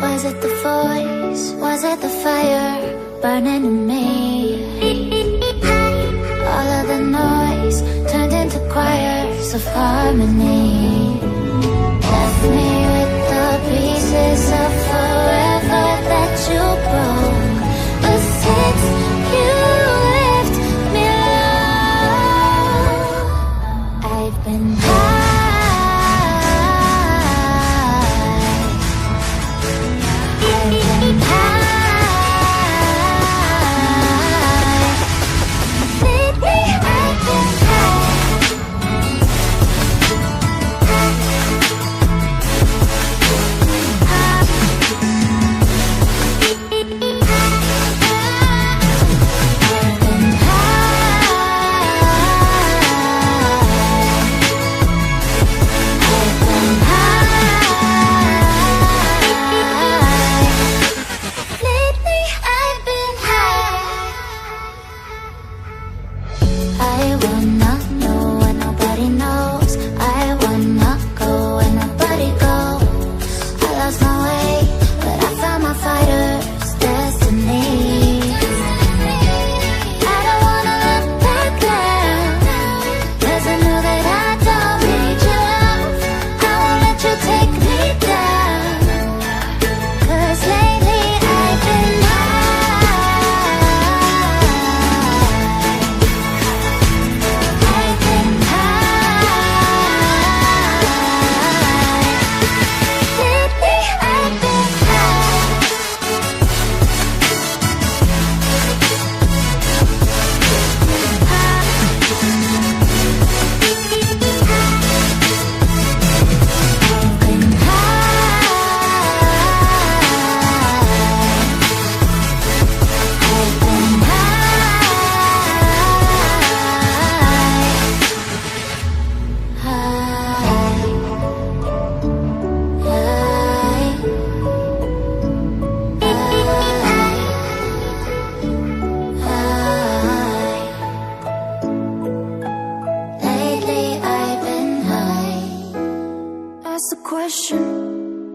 Was it the voice? Was it the fire burning in me? All of the noise turned into choirs of harmony. Left me with the pieces of forever that you broke. But since you left me alone, I've been high.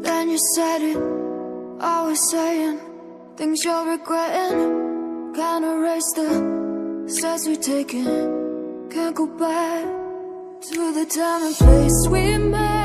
Then you said it, always saying things you're regretting. Can't erase the steps we've taken. Can't go back to the time and place we met.